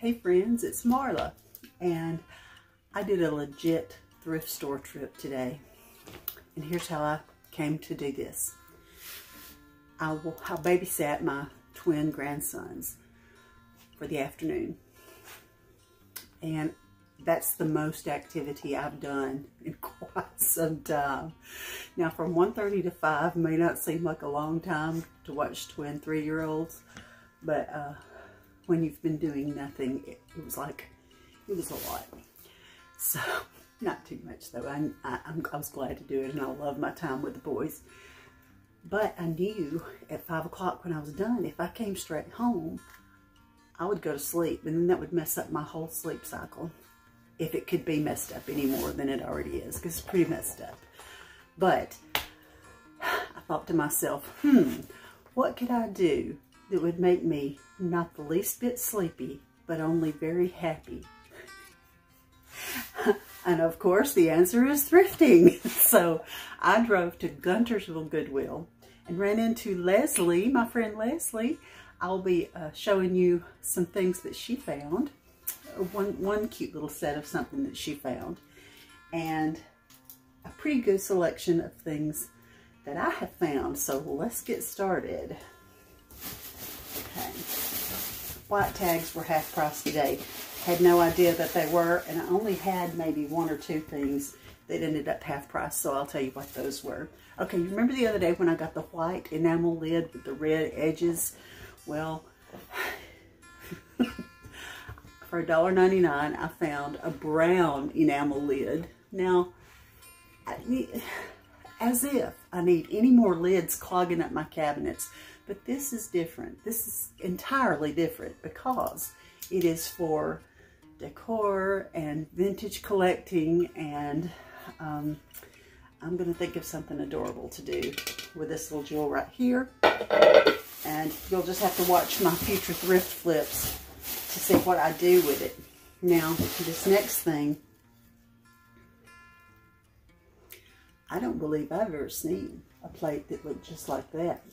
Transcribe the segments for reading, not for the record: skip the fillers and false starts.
Hey friends, it's Marla, and I did a legit thrift store trip today, and here's how I came to do this. I babysat my twin grandsons for the afternoon, and that's the most activity I've done in quite some time. Now, from 1:30 to 5 may not seem like a long time to watch twin 3-year-olds, but when you've been doing nothing, it was a lot. So, not too much though. I was glad to do it, and I love my time with the boys. But I knew at 5 o'clock when I was done, if I came straight home, I would go to sleep, and then that would mess up my whole sleep cycle. If it could be messed up any more than it already is, because it's pretty messed up. But I thought to myself, what could I do that would make me not the least bit sleepy, but only very happy? And of course, the answer is thrifting. So I drove to Guntersville Goodwill and ran into Leslie, my friend Leslie. I'll be showing you some things that she found. One cute little set of something that she found, and a pretty good selection of things that I have found. So let's get started. Okay, white tags were half price today. Had no idea that they were, and I only had maybe 1 or 2 things that ended up half price, so I'll tell you what those were. Okay, you remember the other day when I got the white enamel lid with the red edges? Well, for $1.99, I found a brown enamel lid. Now, as if I need any more lids clogging up my cabinets, but this is different. This is entirely different because it is for decor and vintage collecting, and I'm going to think of something adorable to do with this little jewel right here. And you'll just have to watch my future thrift flips to see what I do with it. Now, this next thing, I don't believe I've ever seen a plate that looked just like that.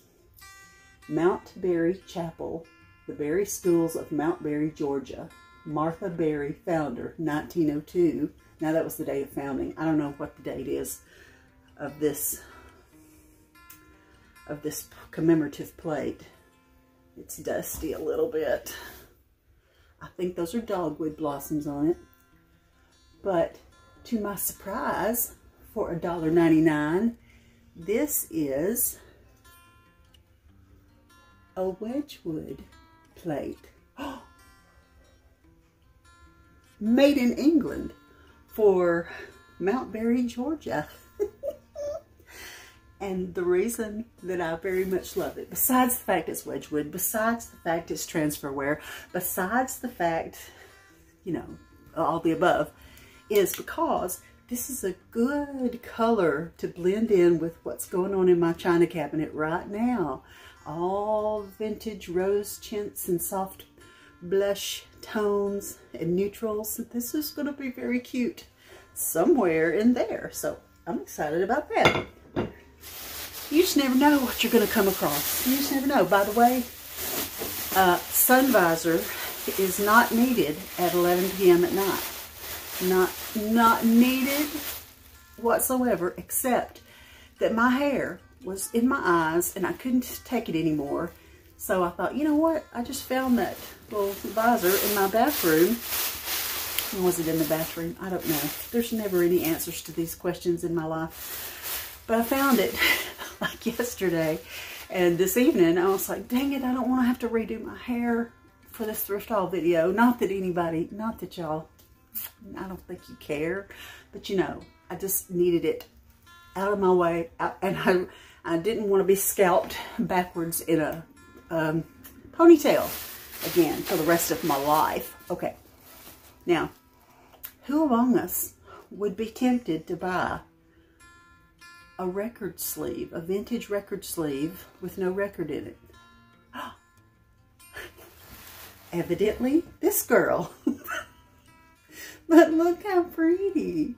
Mount Berry Chapel, the Berry Schools of Mount Berry, Georgia. Martha Berry, founder, 1902. Now, that was the date of founding. I don't know what the date is of this commemorative plate. It's dusty a little bit. I think those are dogwood blossoms on it. But to my surprise, for $1.99, this is a Wedgwood plate. Made in England for Mount Berry, Georgia. And the reason that I very much love it, besides the fact it's Wedgwood, besides the fact it's transferware, besides the fact, you know, all the above, is because this is a good color to blend in with what's going on in my china cabinet right now. All vintage rose tints and soft blush tones and neutrals. This is going to be very cute somewhere in there. So I'm excited about that. You just never know what you're going to come across. You just never know. By the way, sun visor is not needed at 11 p.m. at night. Not needed whatsoever, except that my hair was in my eyes and I couldn't take it anymore. So I thought, you know what? I just found that little visor in my bathroom. Or was it in the bathroom? I don't know. There's never any answers to these questions in my life. But I found it like yesterday, and this evening I was like, dang it, I don't want to have to redo my hair for this thrift haul video. Not that y'all, I don't think you care, but you know, I just needed it out of my way, and I didn't want to be scalped backwards in a ponytail again for the rest of my life. Okay, now, who among us would be tempted to buy a record sleeve, a vintage record sleeve with no record in it? Evidently, this girl. But look how pretty.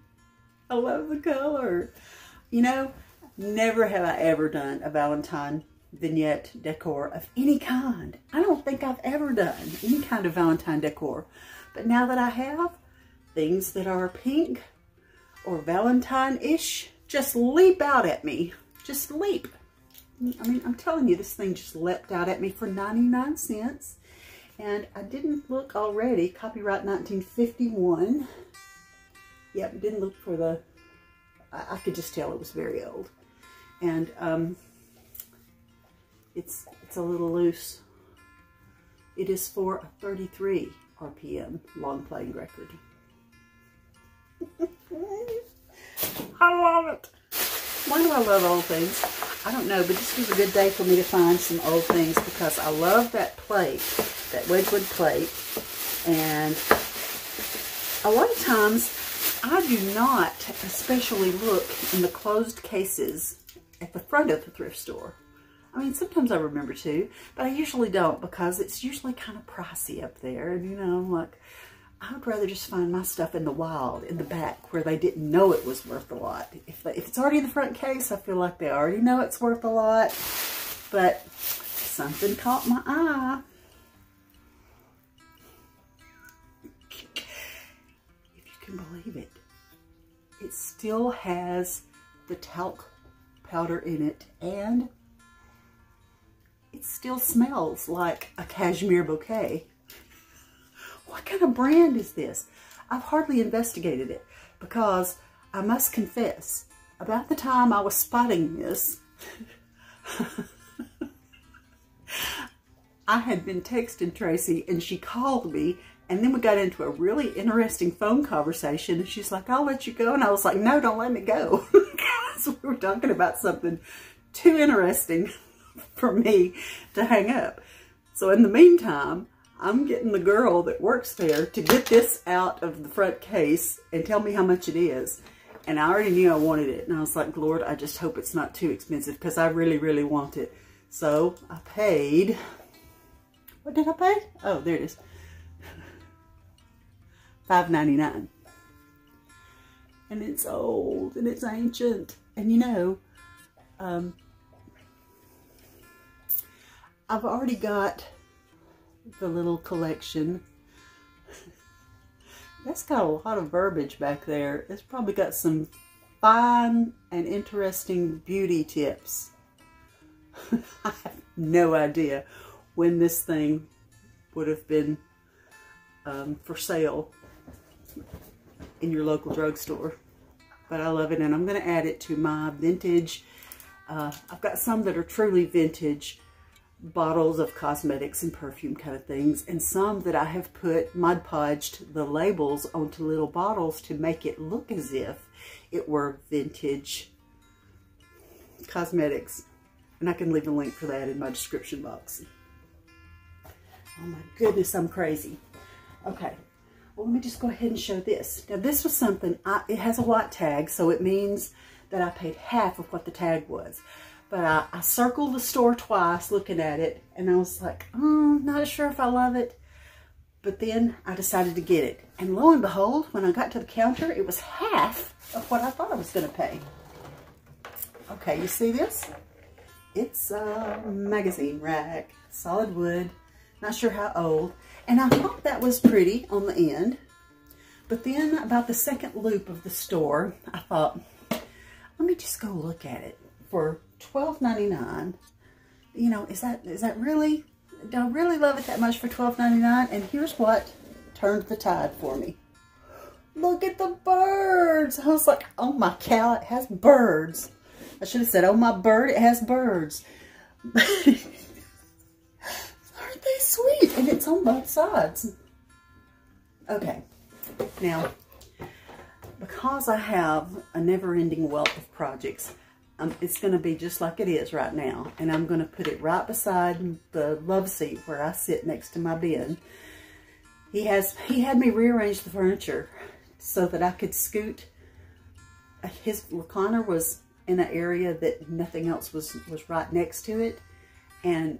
I love the color. You know, never have I ever done a Valentine's vignette decor of any kind. I don't think I've ever done any kind of Valentine decor. But now that I have, things that are pink or Valentine-ish just leap out at me. Just leap. I mean, I'm telling you, this thing just leapt out at me for 99 cents. And I didn't look already. Copyright 1951. Yep, didn't look for the... I could just tell it was very old. And it's a little loose. It is for a 33 RPM long playing record. I love it. Why do I love old things? I don't know, but this was a good day for me to find some old things because I love that plate, that Wedgwood plate. And a lot of times I do not especially look in the closed cases at the front of the thrift store. I mean, sometimes I remember to, but I usually don't because it's usually kind of pricey up there. And, you know, like, I would rather just find my stuff in the wild, in the back, where they didn't know it was worth a lot. If it's already in the front case, I feel like they already know it's worth a lot. But something caught my eye. If you can believe it, it still has the talc powder in it, and it still smells like a cashmere bouquet. What kind of brand is this? I've hardly investigated it because I must confess, about the time I was spotting this, I had been texting Tracy and she called me, and then we got into a really interesting phone conversation, and she's like, I'll let you go. And I was like, no, don't let me go. Because we were talking about something too interesting for me to hang up. So in the meantime, I'm getting the girl that works there to get this out of the front case and tell me how much it is. And I already knew I wanted it. And I was like, Lord, I just hope it's not too expensive because I really, really want it. So I paid, what did I pay? Oh, there it is. $5.99. And it's old and it's ancient. And you know, I've already got the little collection. That's got a lot of verbiage back there. It's probably got some fine and interesting beauty tips. I have no idea when this thing would have been for sale in your local drugstore. But I love it, and I'm going to add it to my vintage. I've got some that are truly vintage bottles of cosmetics and perfume kind of things, and some that I have put ModPodged the labels onto little bottles to make it look as if it were vintage cosmetics. And I can leave a link for that in my description box. Oh my goodness, I'm crazy. Okay, well, let me just go ahead and show this. Now this was something, it has a white tag, so it means that I paid half of what the tag was. But I circled the store twice looking at it, and I was like, oh, not sure if I love it. But then I decided to get it. And lo and behold, when I got to the counter, it was half of what I thought I was going to pay. Okay, you see this? It's a magazine rack, solid wood, not sure how old. And I thought that was pretty on the end. But then about the second loop of the store, I thought, let me just go look at it for $12.99. You know, is that really, do I really love it that much for $12.99? And here's what turned the tide for me. Look at the birds. I was like, oh my cow, it has birds. I should have said, oh my bird, it has birds. Aren't they sweet? And it's on both sides. Okay, now, because I have a never-ending wealth of projects, it's going to be just like it is right now. And I'm going to put it right beside the love seat where I sit next to my bin. He had me rearrange the furniture so that I could scoot. His recliner was in an area that nothing else was right next to it. And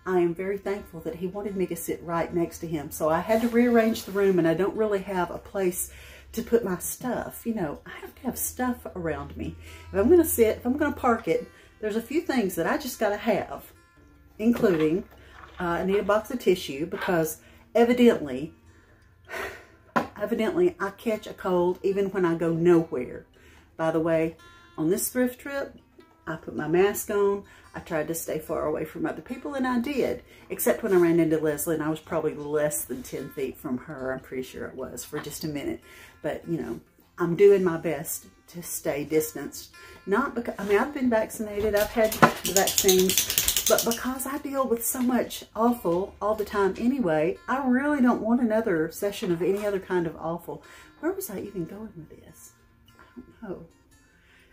I am very thankful that he wanted me to sit right next to him. So I had to rearrange the room, and I don't really have a place to put my stuff. You know, I have to have stuff around me. If I'm going to sit, if I'm going to park it, there's a few things that I just got to have. including I need a box of tissue because evidently I catch a cold even when I go nowhere. By the way, on this thrift trip, I put my mask on. I tried to stay far away from other people, and I did. Except when I ran into Leslie, and I was probably less than 10 feet from her. I'm pretty sure it was for just a minute. But, you know, I'm doing my best to stay distanced. Not because, I mean, I've been vaccinated. I've had the vaccines. But because I deal with so much awful all the time anyway, I really don't want another session of any other kind of awful. Where was I even going with this? I don't know.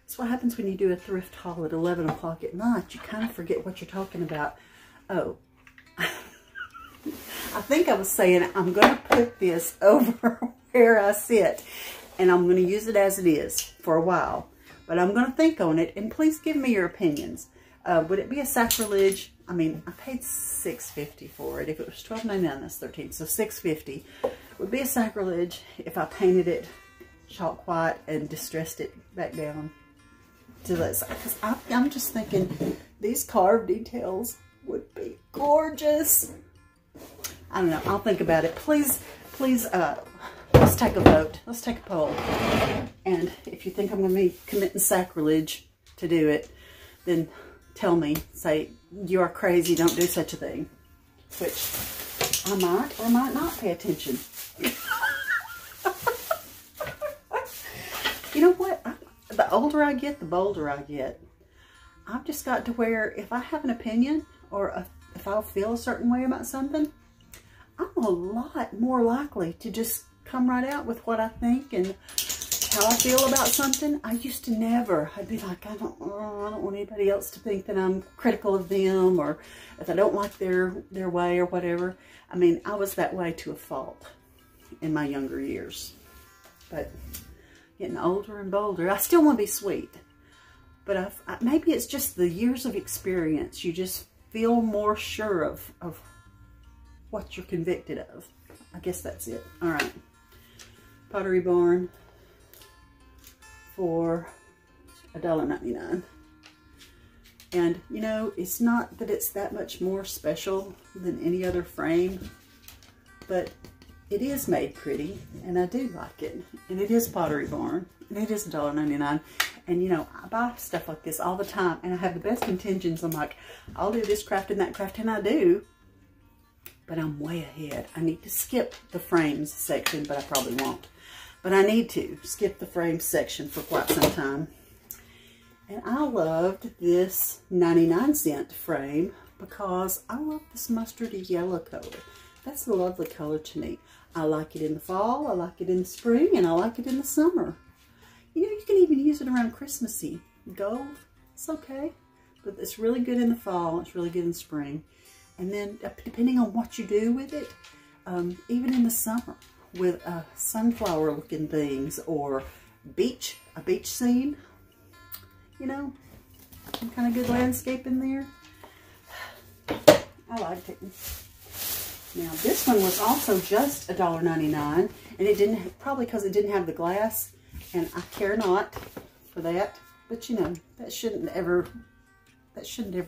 It's what happens when you do a thrift haul at 11 o'clock at night. You kind of forget what you're talking about. Oh, I think I was saying I'm going to put this over where I sit. And I'm going to use it as it is for a while. But I'm going to think on it. And please give me your opinions. Would it be a sacrilege? I mean, I paid $6.50 for it. If it was $12.99, that's $13. So $6.50. Would be a sacrilege if I painted it chalk white and distressed it back down to this. Because I'm just thinking these carved details would be gorgeous. I don't know. I'll think about it. Please, let's take a vote. Let's take a poll. And if you think I'm going to be committing sacrilege to do it, then tell me. Say, you are crazy. Don't do such a thing. Which I might or might not pay attention. You know what? The older I get, the bolder I get. I've just got to where if I have an opinion or if I feel a certain way about something, I'm a lot more likely to just come right out with what I think and how I feel about something. I used to never. I'd be like, I don't want anybody else to think that I'm critical of them, or if I don't like their way or whatever. I mean, I was that way to a fault in my younger years. But getting older and bolder, I still want to be sweet. But maybe it's just the years of experience. You just feel more sure of what you're convicted of. I guess that's it. All right. Pottery Barn for $1.99. And, you know, it's not that it's that much more special than any other frame, but it is made pretty, and I do like it. And it is Pottery Barn, and it is $1.99. And, you know, I buy stuff like this all the time, and I have the best intentions. I'm like, I'll do this craft and that craft, and I do. But I'm way ahead. I need to skip the frames section, but I probably won't. But I need to skip the frames section for quite some time. And I loved this 99-cent frame because I love this mustardy yellow color. That's a lovely color to me. I like it in the fall, I like it in the spring, and I like it in the summer. You know, you can even use it around Christmassy. Gold, it's okay. But it's really good in the fall, it's really good in spring. And then, depending on what you do with it, even in the summer, with sunflower-looking things, or a beach scene, you know, some kind of good landscape in there. I liked it. Now, this one was also just $1.99, and it didn't, probably because it didn't have the glass, and I care not for that. But you know, that shouldn't ever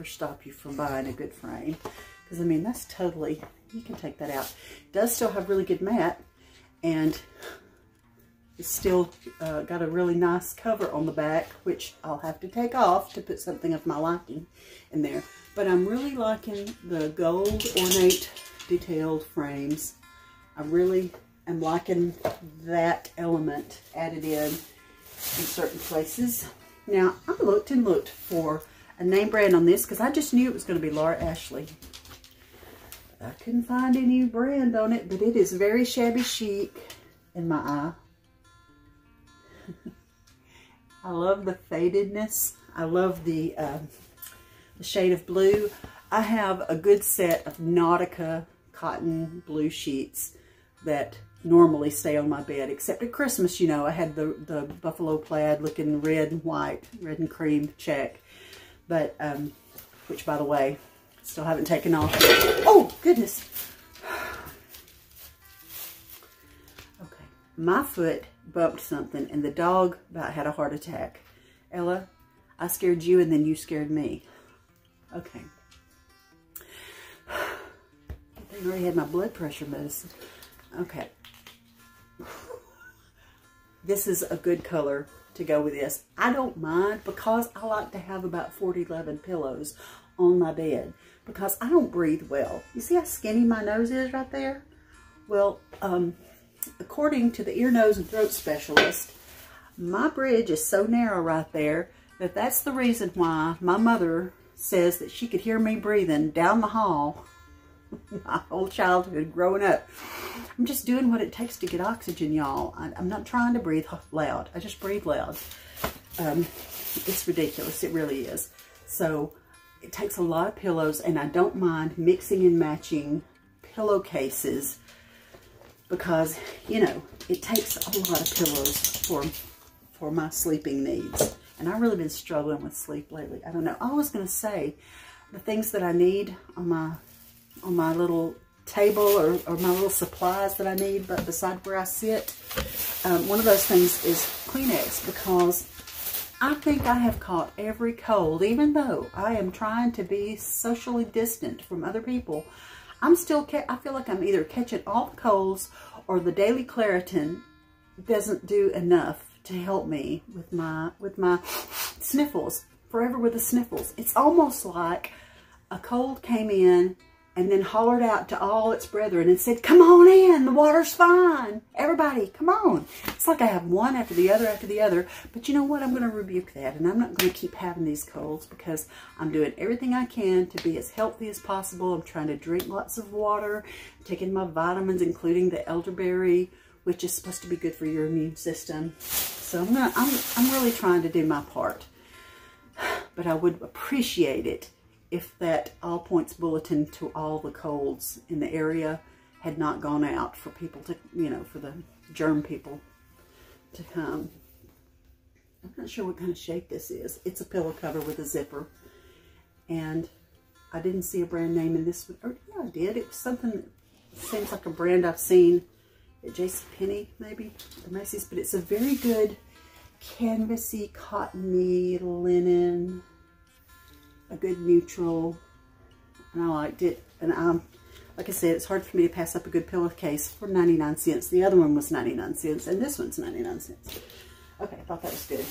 stop you from buying a good frame. Because, I mean, that's totally, you can take that out. It does still have really good matte, and it's still got a really nice cover on the back, which I'll have to take off to put something of my liking in there. But I'm really liking the gold ornate detailed frames. I really am liking that element added in certain places. Now, I looked and looked for a name brand on this because I just knew it was going to be Laura Ashley. I couldn't find any brand on it, but it is very shabby chic in my eye. I love the fadedness. I love the shade of blue. I have a good set of Nautica cotton blue sheets that normally stay on my bed, except at Christmas, you know, I had the buffalo plaid looking red and white, red and cream check, but, which by the way, still haven't taken off. Oh, goodness. Okay. My foot bumped something and the dog about had a heart attack. Ella, I scared you and then you scared me. Okay. I already had my blood pressure medicine. Okay. This is a good color to go with this. I don't mind because I like to have about 40-11 pillows on my bed because I don't breathe well. You see how skinny my nose is right there? Well, according to the ear, nose, and throat specialist, my bridge is so narrow right there that that's the reason why my mother says that she could hear me breathing down the hall my whole childhood growing up. I'm just doing what it takes to get oxygen, y'all. I'm not trying to breathe loud. I just breathe loud. It's ridiculous. It really is. So it takes a lot of pillows, and I don't mind mixing and matching pillowcases because, you know, it takes a lot of pillows for my sleeping needs. And I've really been struggling with sleep lately. I don't know. I was going to say the things that I need on my little table or my little supplies that I need, but beside where I sit, one of those things is Kleenex, because I think I have caught every cold. Even though I am trying to be socially distant from other people, I'm still, I feel like I'm either catching all the colds or the daily Claritin doesn't do enough to help me with my sniffles. Forever with the sniffles. It's almost like a cold came in and then hollered out to all its brethren and said, come on in, the water's fine. Everybody, come on. It's like I have one after the other. But you know what? I'm going to rebuke that. And I'm not going to keep having these colds because I'm doing everything I can to be as healthy as possible. I'm trying to drink lots of water, taking my vitamins, including the elderberry, which is supposed to be good for your immune system. So I'm really trying to do my part. But I would appreciate it if that all points bulletin to all the colds in the area had not gone out for people to, you know, for the germ people to come. I'm not sure what kind of shape this is. It's a pillow cover with a zipper. And I didn't see a brand name in this one. Or yeah, I did. It was something that seems like a brand I've seen at JCPenney, maybe, or Macy's. But it's a very good canvasy, cottony linen, a good neutral, and I liked it. And like I said, it's hard for me to pass up a good pillowcase for 99 cents. The other one was 99 cents, and this one's 99 cents. Okay, I thought that was good.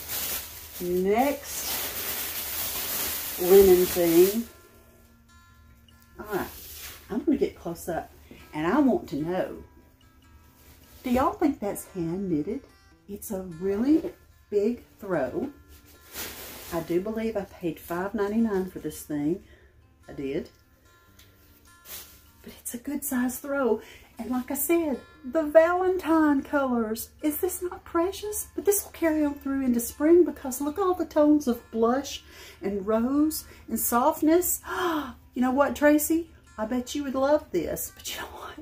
Next linen thing. All right, I'm going to get close up, and I want to know, do y'all think that's hand knitted? It's a really big throw. I do believe I paid $5.99 for this thing. I did. But it's a good size throw. And like I said, the Valentine colors. Is this not precious? But this will carry on through into spring because look all the tones of blush and rose and softness. You know what, Tracy? I bet you would love this. But you know what?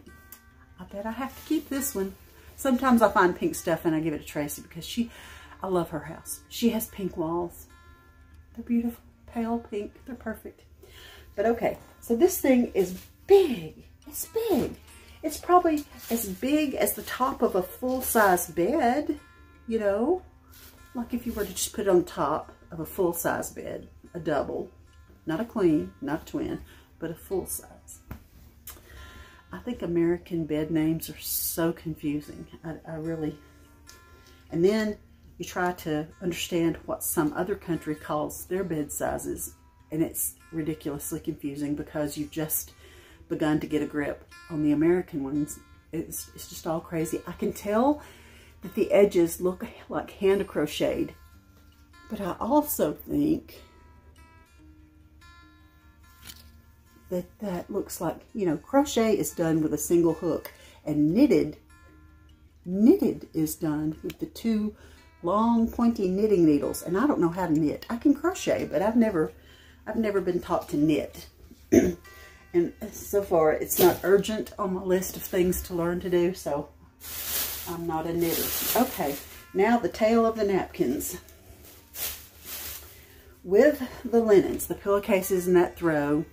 I bet I have to keep this one. Sometimes I find pink stuff and I give it to Tracy because I love her house. She has pink walls. They're beautiful, pale pink. They're perfect. But okay, so this thing is big. It's big. It's probably as big as the top of a full-size bed, you know? Like if you were to just put it on top of a full-size bed, a double. Not a queen, not a twin, but a full-size. I think American bed names are so confusing. I really... And then you try to understand what some other country calls their bed sizes, and it's ridiculously confusing because you've just begun to get a grip on the American ones. It's just all crazy. I can tell that the edges look like hand crocheted, but I also think that looks like, you know, crochet is done with a single hook, and knitted is done with the two long pointy knitting needles. And I don't know how to knit. I can crochet, but I've never been taught to knit. And so far it's not urgent on my list of things to learn to do, so I'm not a knitter. Okay, now the tail of the napkins. With the linens, the pillowcases and that throw,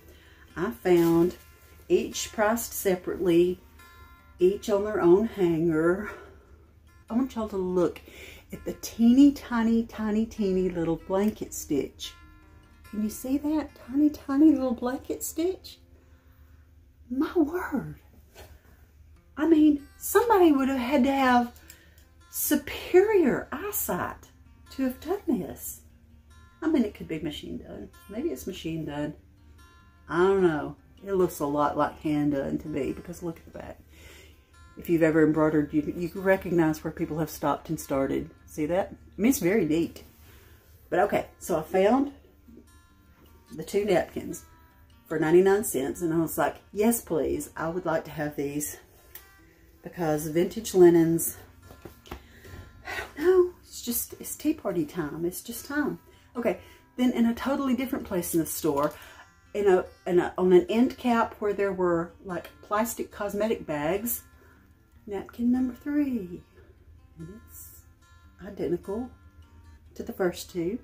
I found each priced separately, each on their own hanger. I want y'all to look at the teeny tiny little blanket stitch. Can you see that? Tiny little blanket stitch? My word. I mean, somebody would have had to have superior eyesight to have done this. I mean, it could be machine done. Maybe it's machine done. I don't know. It looks a lot like hand done to me because look at the back. If you've ever embroidered, you can recognize where people have stopped and started. See that? I mean, it's very neat. But okay, so I found the 2 napkins for 99 cents. And I was like, yes, please. I would like to have these because vintage linens, I don't know. It's tea party time. It's just time. Okay, then in a totally different place in the store, on an end cap where there were like plastic cosmetic bags, napkin number 3. And it's identical to the first 2.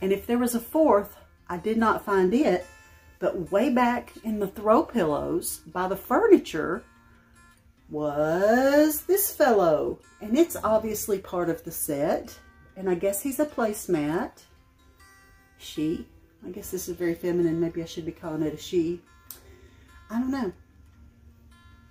And if there was a 4th, I did not find it, but way back in the throw pillows by the furniture was this fellow. And it's obviously part of the set. And I guess he's a placemat. She. I guess this is very feminine. Maybe I should be calling it a she. I don't know.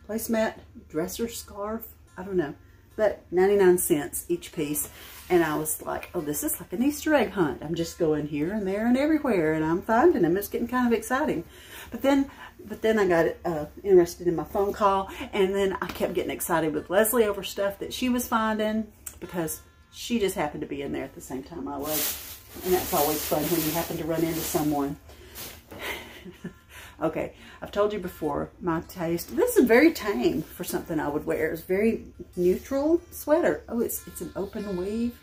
Placemat, dresser, scarf. I don't know. But 99 cents each piece. And I was like, oh, this is like an Easter egg hunt. I'm just going here and there and everywhere. And I'm finding them. It's getting kind of exciting. But then I got interested in my phone call. And then I kept getting excited with Leslie over stuff that she was finding. Because she just happened to be in there at the same time I was. And that's always fun when you happen to run into someone. Okay, I've told you before, my taste. This is very tame for something I would wear. It's very neutral sweater. Oh, it's an open weave.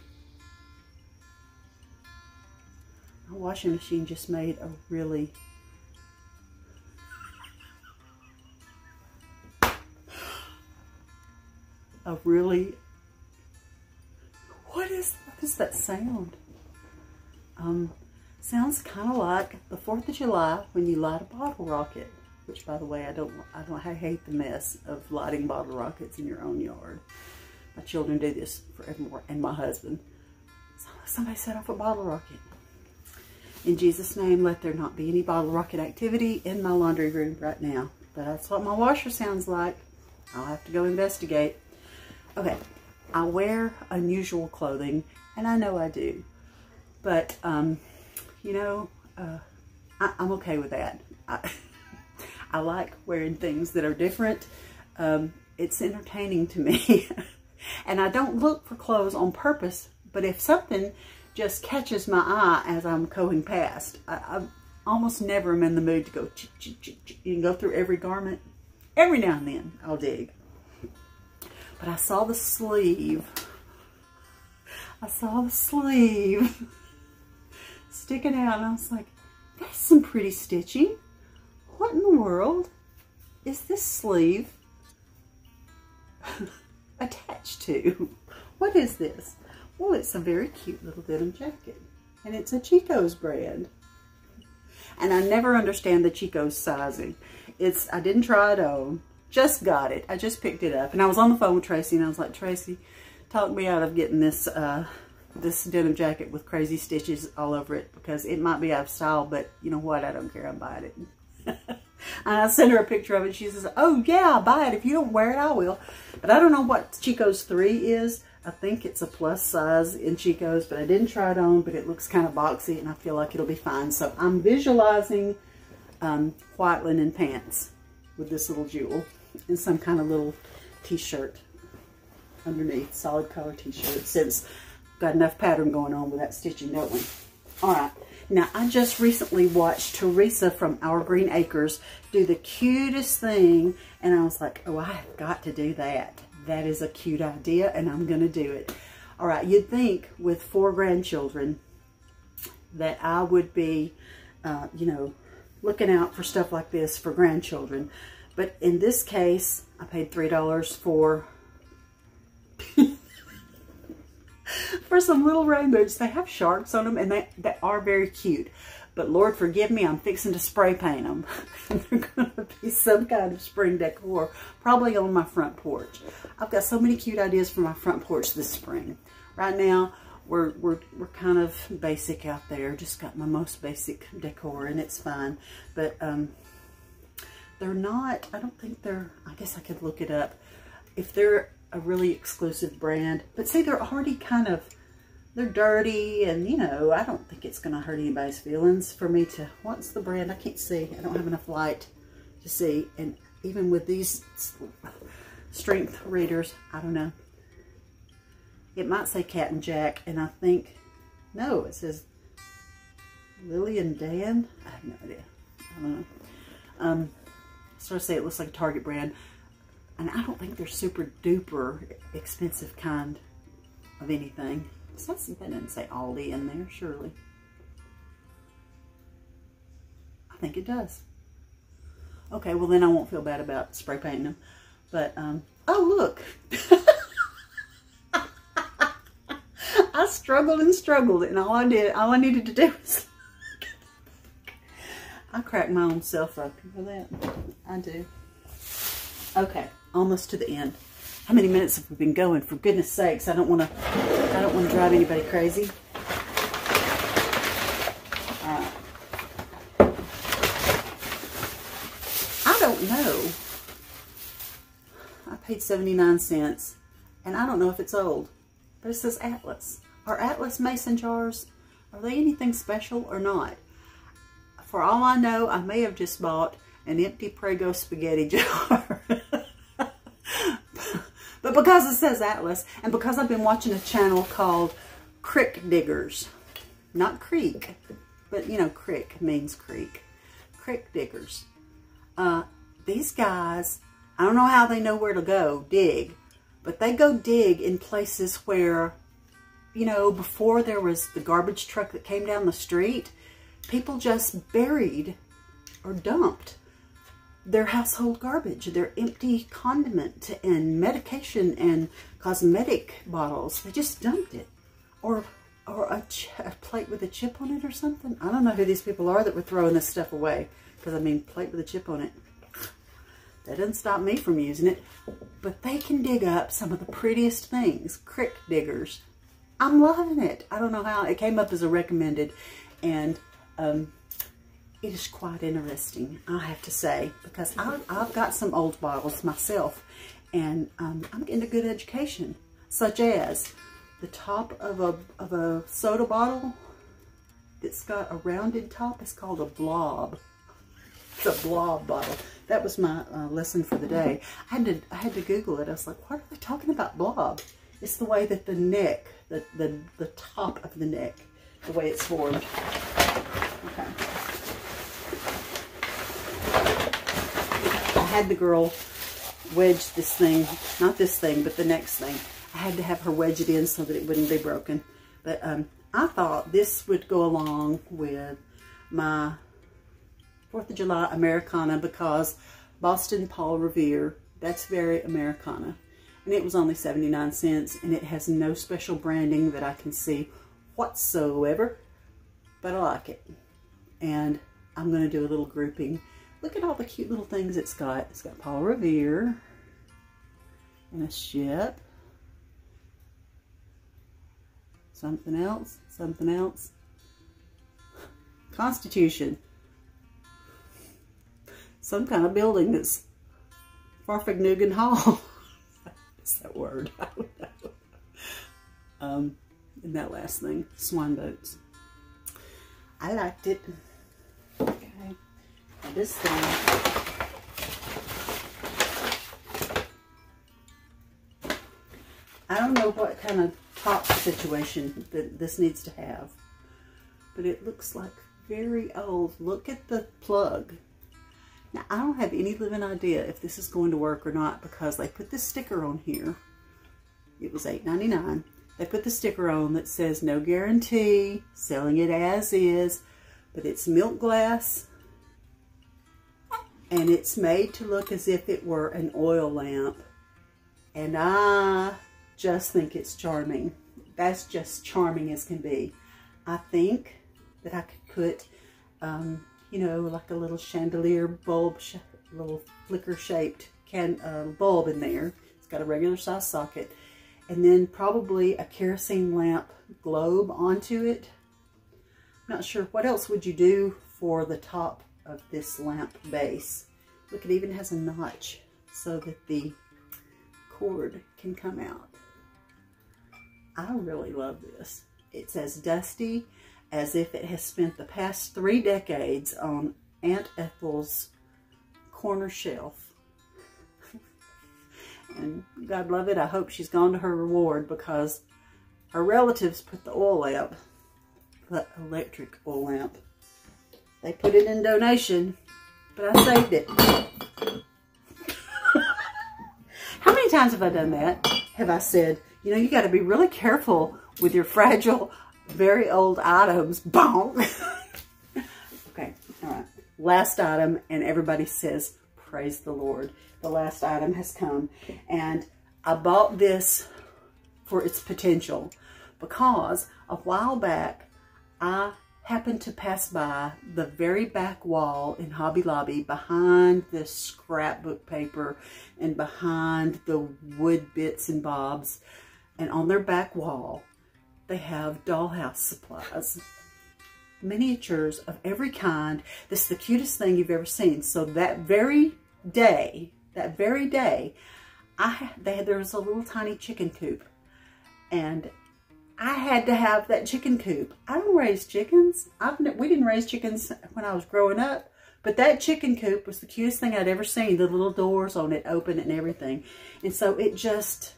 My washing machine just made a really... What is that sound? Sounds kind of like the 4th of July when you light a bottle rocket. Which, by the way, I hate the mess of lighting bottle rockets in your own yard. My children do this forevermore, and my husband. Somebody set off a bottle rocket. In Jesus' name, let there not be any bottle rocket activity in my laundry room right now. But that's what my washer sounds like. I'll have to go investigate. Okay, I wear unusual clothing, and I know I do. But, you know, I'm okay with that. I like wearing things that are different. It's entertaining to me. And I don't look for clothes on purpose, but if something just catches my eye as I'm going past, I almost never am in the mood to go, you can go through every garment. Every now and then I'll dig. But I saw the sleeve. Sticking out, and I was like, that's some pretty stitching. What in the world is this sleeve attached to? What is this? Well, it's a very cute little denim jacket, and it's a Chico's brand. And I never understand the Chico's sizing. I didn't try it on, just got it. I just picked it up, and I was on the phone with Tracy, and I was like, Tracy, talk me out of getting this this denim jacket with crazy stitches all over it, because it might be out of style, but you know what? I don't care. I'm buying it. And I sent her a picture of it. She says, oh yeah, I'll buy it. If you don't wear it, I will. But I don't know what Chico's 3 is. I think it's a plus size in Chico's, but I didn't try it on, but it looks kind of boxy, and I feel like it'll be fine. So I'm visualizing white linen pants with this little jewel and some kind of little t-shirt underneath, solid color t-shirt, since got enough pattern going on with that stitching, don't we? All right. Now, I just recently watched Teresa from Our Green Acres do the cutest thing, and I was like, oh, I have got to do that. That is a cute idea, and I'm going to do it. All right, you'd think with 4 grandchildren that I would be, you know, looking out for stuff like this for grandchildren. But in this case, I paid $3 for... for some little rainbows. They have sharks on them, and they are very cute. But Lord forgive me, I'm fixing to spray paint them. And they're going to be some kind of spring decor, probably on my front porch. I've got so many cute ideas for my front porch this spring. Right now, we're kind of basic out there. Just got my most basic decor, and it's fine. But they're not, I don't think they're, I guess I could look it up, if they're a really exclusive brand. But see, they're already kind of, they're dirty, and you know, I don't think it's gonna hurt anybody's feelings for me to, what's the brand? I can't see, I don't have enough light to see. And even with these strength readers, I don't know. It might say Cat and Jack, and I think, no, it says Lily and Dan. I have no idea. I don't know. So I say it looks like a Target brand, and I don't think they're super duper expensive kind of anything. So that didn't say Aldi in there, surely. I think it does. Okay, well then I won't feel bad about spray painting them. But, oh look. I struggled and struggled, and all I needed to do was, I cracked my own self up for that. I do. Okay, almost to the end. How many minutes have we been going? For goodness sakes, I don't want to drive anybody crazy. All right. I don't know. I paid 79 cents, and I don't know if it's old, but it says Atlas. Are Atlas mason jars, are they anything special or not? For all I know, I may have just bought an empty Prego spaghetti jar. But because it says Atlas, and because I've been watching a channel called Crick Diggers, not Creek, but you know, Crick means creek. Crick Diggers. These guys, I don't know how they know where to go dig, but they go dig in places where, you know, before there was the garbage truck that came down the street, people just buried or dumped their household garbage, their empty condiment and medication and cosmetic bottles. They just dumped it. Or a plate with a chip on it or something. I don't know who these people are that were throwing this stuff away. Because, I mean, plate with a chip on it. That doesn't stop me from using it. But they can dig up some of the prettiest things. Crick Diggers. I'm loving it. I don't know how. It came up as a recommended. And it is quite interesting, I have to say. Because I've got some old bottles myself. And I'm getting a good education. Such as the top of a soda bottle that's got a rounded top is called a blob. It's a blob bottle. That was my lesson for the day. I had to Google it. I was like, what are they talking about blob? It's the way that the neck, the top of the neck, the way it's formed. Okay. I had the girl wedge this thing, not this thing, but the next thing. I had to have her wedge it in so that it wouldn't be broken. But I thought this would go along with my 4th of July Americana, because Boston Paul Revere, that's very Americana. And it was only 79 cents, and it has no special branding that I can see whatsoever, but I like it. And I'm going to do a little grouping. Look at all the cute little things it's got. It's got Paul Revere and a ship. Something else, something else. Constitution. Some kind of building that's Farfignugan Hall. What's that word? I don't know. And that last thing, swan boats. I liked it. Okay. Now this thing. I don't know what kind of top situation that this needs to have, but it looks like very old. Look at the plug. Now, I don't have any living idea if this is going to work or not, because they put this sticker on here. It was $8.99. They put the sticker on that says no guarantee, selling it as is, but it's milk glass, and it's made to look as if it were an oil lamp, and I just think it's charming. That's just charming as can be. I think that I could put, you know, like a little chandelier bulb, little flicker shaped bulb in there. It's got a regular size socket, and then probably a kerosene lamp globe onto it. I'm not sure. What else would you do for the top of this lamp base? Look, it even has a notch so that the cord can come out. I really love this. It's as dusty as if it has spent the past 3 decades on Aunt Ethel's corner shelf. And God love it, I hope she's gone to her reward, because her relatives put the oil lamp, the electric oil lamp, they put it in donation, but I saved it. How many times have I done that? Have I said, you know, you got to be really careful with your fragile, very old items. Bonk. Okay, all right. Last item, and everybody says, praise the Lord. The last item has come, and I bought this for its potential because a while back I happened to pass by the very back wall in Hobby Lobby, behind the scrapbook paper and behind the wood bits and bobs, and on their back wall they have dollhouse supplies, miniatures of every kind. This is the cutest thing you've ever seen. So that very day, there was a little tiny chicken coop, and I had to have that chicken coop. I don't raise chickens. We didn't raise chickens when I was growing up, but that chicken coop was the cutest thing I'd ever seen. The little doors on it open and everything. And so it just,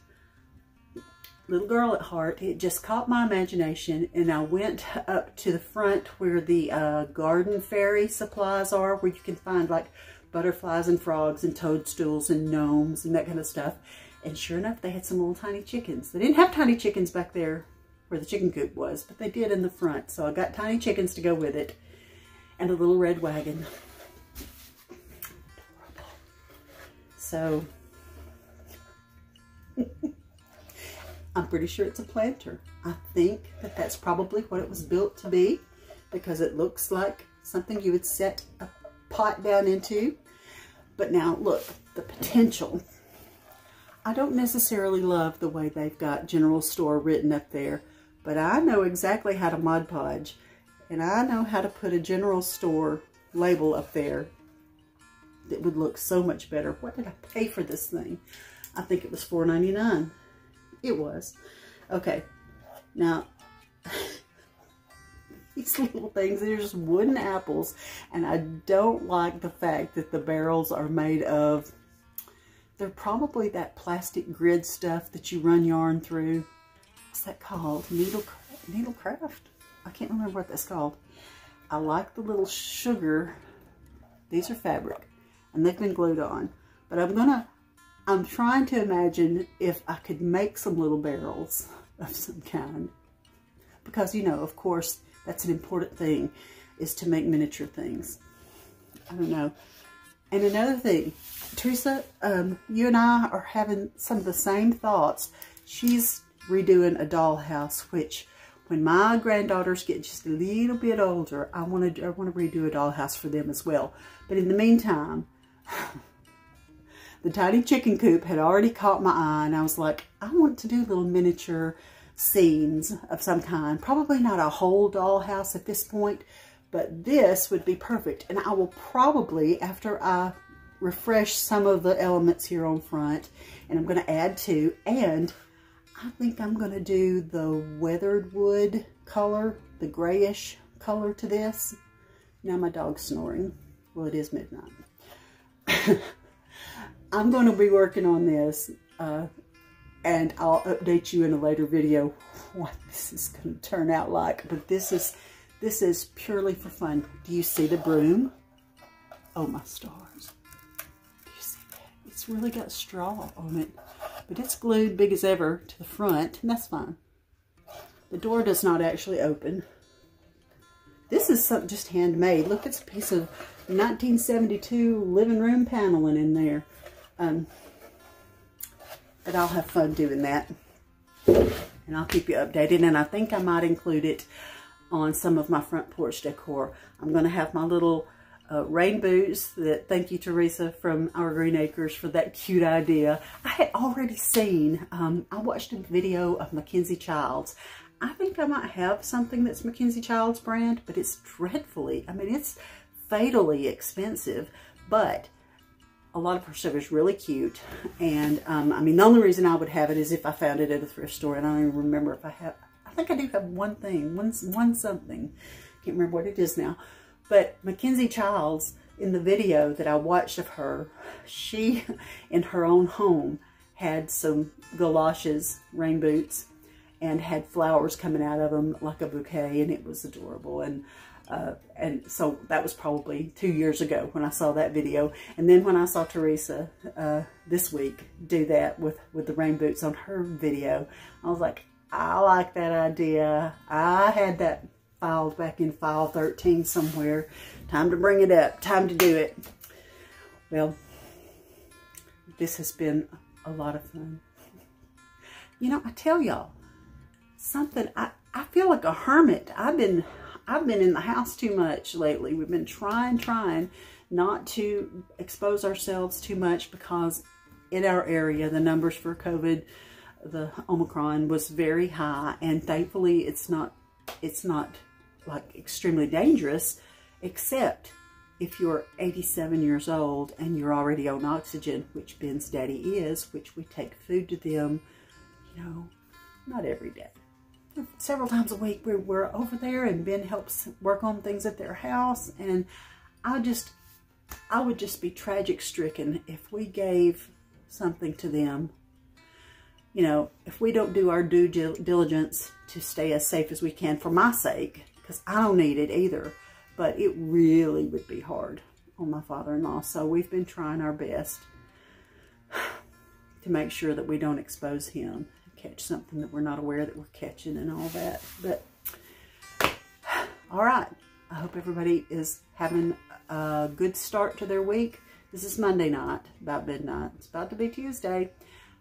little girl at heart, it just caught my imagination, and I went up to the front where the garden fairy supplies are, where you can find like butterflies and frogs and toadstools and gnomes and that kind of stuff. And sure enough, they had some little tiny chickens. They didn't have tiny chickens back there where the chicken coop was, but they did in the front. So I got tiny chickens to go with it, and a little red wagon. So I'm pretty sure it's a planter. I think that that's probably what it was built to be, because it looks like something you would set a pot down into. But now look, the potential. I don't necessarily love the way they've got general store written up there, but I know exactly how to ModPodge, and I know how to put a general store label up there that would look so much better. What did I pay for this thing? I think it was $4.99. It was. Okay, now these little things, they're just wooden apples, and I don't like the fact that the barrels are made of, they're probably that plastic grid stuff that you run yarn through. What's that called? Needlecraft? I can't remember what that's called. I like the little sugar. These are fabric, and they've been glued on. But I'm trying to imagine if I could make some little barrels of some kind. Because, you know, of course, that's an important thing, is to make miniature things. I don't know. And another thing, Teresa, you and I are having some of the same thoughts. She's redoing a dollhouse, which when my granddaughters get just a little bit older, I want to redo a dollhouse for them as well. But in the meantime, the tiny chicken coop had already caught my eye, and I was like, I want to do little miniature scenes of some kind. Probably not a whole dollhouse at this point, but this would be perfect. And I will probably, after I refresh some of the elements here on front, and I'm going to add to, and I think I'm going to do the weathered wood color, the grayish color to this. Now my dog's snoring. Well, it is midnight. I'm going to be working on this, and I'll update you in a later video what this is going to turn out like. But this is purely for fun. Do you see the broom? Oh my stars. Do you see that? It's really got straw on it. But it's glued big as ever to the front, and that's fine. The door does not actually open. This is something just handmade. Look, it's a piece of 1972 living room paneling in there. But I'll have fun doing that. And I'll keep you updated. And I think I might include it on some of my front porch decor. I'm going to have my little rain boots. Thank you, Teresa, from Our Green Acres, for that cute idea. I had already seen, I watched a video of Mackenzie Childs. I think I might have something that's Mackenzie Childs brand, but it's dreadfully, I mean, it's fatally expensive, but a lot of her stuff is really cute. And I mean, the only reason I would have it is if I found it at a thrift store, and I don't even remember if I have. I think I do have one thing, one something. Can't remember what it is now. But Mackenzie Childs, in the video that I watched of her, she, in her own home, had some galoshes, rain boots, and had flowers coming out of them like a bouquet, and it was adorable. And so that was probably 2 years ago when I saw that video. And then when I saw Teresa this week do that with the rain boots on her video, I was like, I like that idea. I had that filed back in file 13 somewhere. Time to bring it up. Time to do it. Well, this has been a lot of fun. You know, I tell y'all something. I feel like a hermit. I've been in the house too much lately. We've been trying not to expose ourselves too much, because in our area, the numbers for COVID, the Omicron, was very high. And thankfully, it's not like extremely dangerous, except if you're 87 years old and you're already on oxygen, which Ben's daddy is, which we take food to them, you know, not every day. Several times a week we're over there, and Ben helps work on things at their house. And I would just be tragic stricken if we gave something to them. You know, if we don't do our due diligence to stay as safe as we can for my sake, because I don't need it either, but it really would be hard on my father-in-law. So we've been trying our best to make sure that we don't expose him, catch something that we're not aware that we're catching and all that. But all right, I hope everybody is having a good start to their week. This is Monday night, about midnight. It's about to be Tuesday.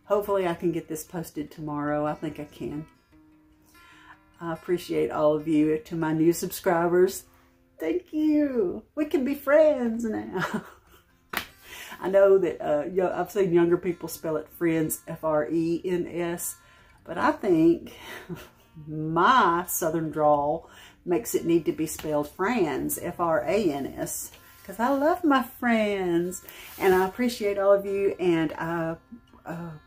Hopefully I can get this posted tomorrow. I think I can. I appreciate all of you. To my new subscribers, thank you. We can be friends now. I know that I've seen younger people spell it friends, F-R-E-N-S, but I think my southern drawl makes it need to be spelled frans, F-R-A-N-S, because I love my friends. And I appreciate all of you, and I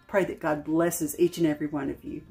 pray that God blesses each and every one of you.